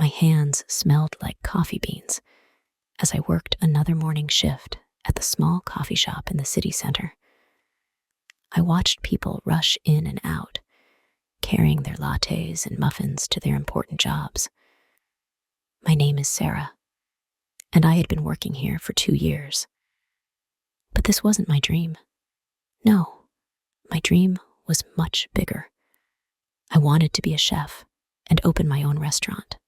My hands smelled like coffee beans as I worked another morning shift at the small coffee shop in the city center. I watched people rush in and out, carrying their lattes and muffins to their important jobs. My name is Sarah, and I had been working here for 2 years. But this wasn't my dream. No, my dream was much bigger. I wanted to be a chef and open my own restaurant.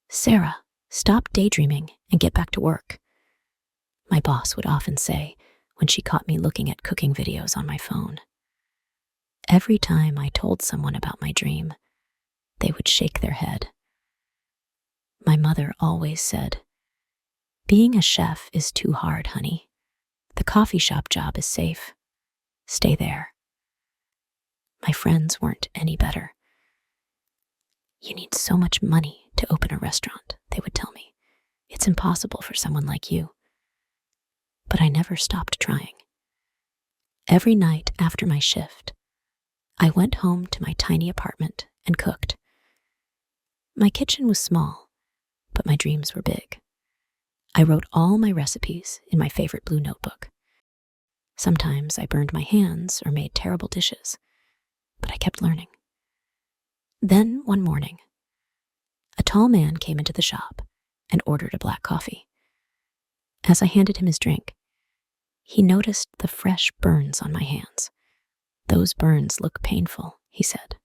Sarah, stop daydreaming and get back to work, my boss would often say when she caught me looking at cooking videos on my phone. Every time I told someone about my dream, they would shake their head. My mother always said, "Being a chef is too hard, honey. The coffee shop job is safe. Stay there." My friends weren't any better. "You need so much money to open a restaurant," they would tell me. "It's impossible for someone like you." But I never stopped trying. Every night after my shift, I went home to my tiny apartment and cooked. My kitchen was small, but my dreams were big. I wrote all my recipes in my favorite blue notebook. Sometimes I burned my hands or made terrible dishes, but I kept learning. Then one morning, a tall man came into the shop and ordered a black coffee. As I handed him his drink, he noticed the fresh burns on my hands. "Those burns look painful," he said.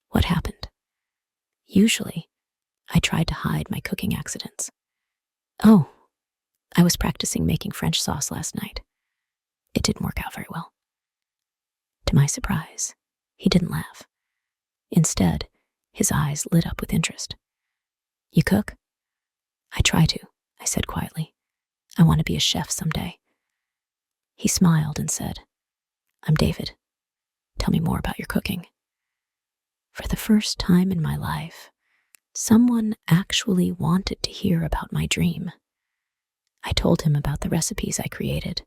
"What happened?" Usually, I tried to hide my cooking accidents. "Oh, I was practicing making French sauce last night. It didn't work out very well." To my surprise, he didn't laugh. Instead, his eyes lit up with interest. "You cook?" "I try to," I said quietly. "I want to be a chef someday." He smiled and said, "I'm David. Tell me more about your cooking." For the first time in my life, someone actually wanted to hear about my dream. I told him about the recipes I created,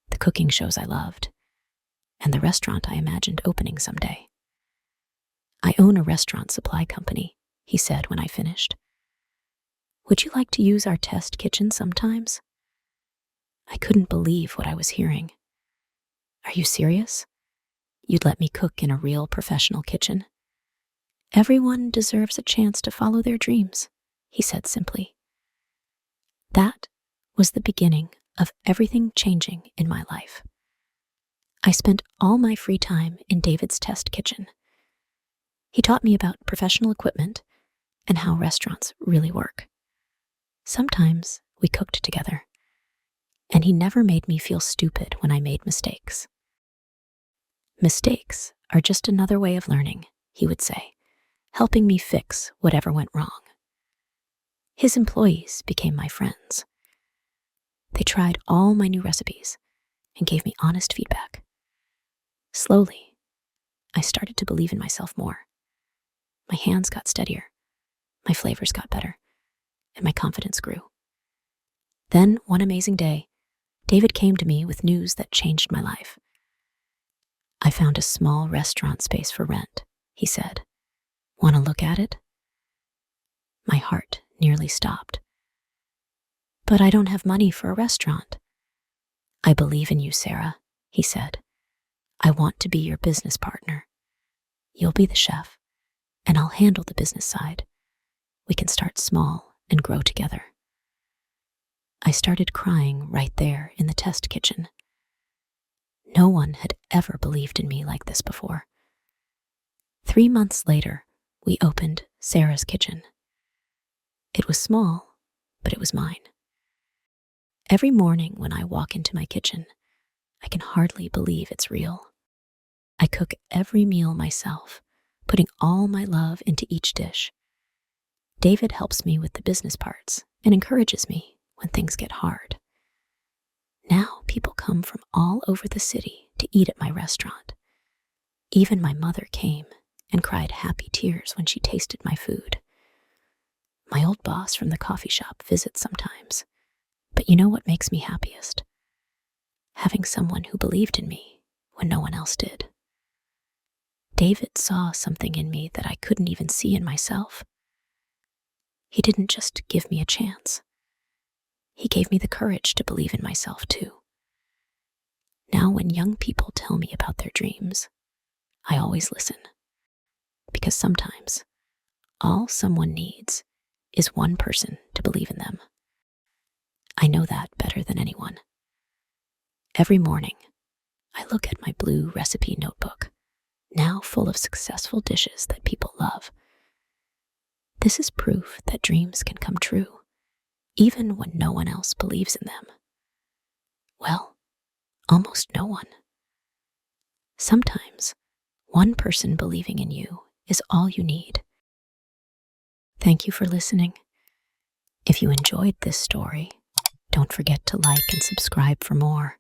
the cooking shows I loved, and the restaurant I imagined opening someday. "I own a restaurant supply company," he said when I finished. "Would you like to use our test kitchen sometimes?" I couldn't believe what I was hearing. "Are you serious? You'd let me cook in a real professional kitchen?" "Everyone deserves a chance to follow their dreams," he said simply. That was the beginning of everything changing in my life. I spent all my free time in David's test kitchen. He taught me about professional equipment and how restaurants really work. Sometimes we cooked together, and he never made me feel stupid when I made mistakes. "Mistakes are just another way of learning," he would say, helping me fix whatever went wrong. His employees became my friends. They tried all my new recipes and gave me honest feedback. Slowly, I started to believe in myself more. My hands got steadier, my flavors got better, and my confidence grew. Then, one amazing day, David came to me with news that changed my life. "I found a small restaurant space for rent," he said. "Want to look at it?" My heart nearly stopped. "But I don't have money for a restaurant." "I believe in you, Sarah," he said. "I want to be your business partner. You'll be the chef, and I'll handle the business side. We can start small and grow together." I started crying right there in the test kitchen. No one had ever believed in me like this before. 3 months later, we opened Sarah's Kitchen. It was small, but it was mine. Every morning when I walk into my kitchen, I can hardly believe it's real. I cook every meal myself, putting all my love into each dish. David helps me with the business parts and encourages me when things get hard. Now people come from all over the city to eat at my restaurant. Even my mother came and cried happy tears when she tasted my food. My old boss from the coffee shop visits sometimes. But you know what makes me happiest? Having someone who believed in me when no one else did. David saw something in me that I couldn't even see in myself. He didn't just give me a chance. He gave me the courage to believe in myself too. Now when young people tell me about their dreams, I always listen. Because sometimes all someone needs is one person to believe in them. I know that better than anyone. Every morning, I look at my blue recipe notebook, now full of successful dishes that people love. This is proof that dreams can come true, even when no one else believes in them. Well, almost no one. Sometimes, one person believing in you is all you need. Thank you for listening. If you enjoyed this story, don't forget to like and subscribe for more.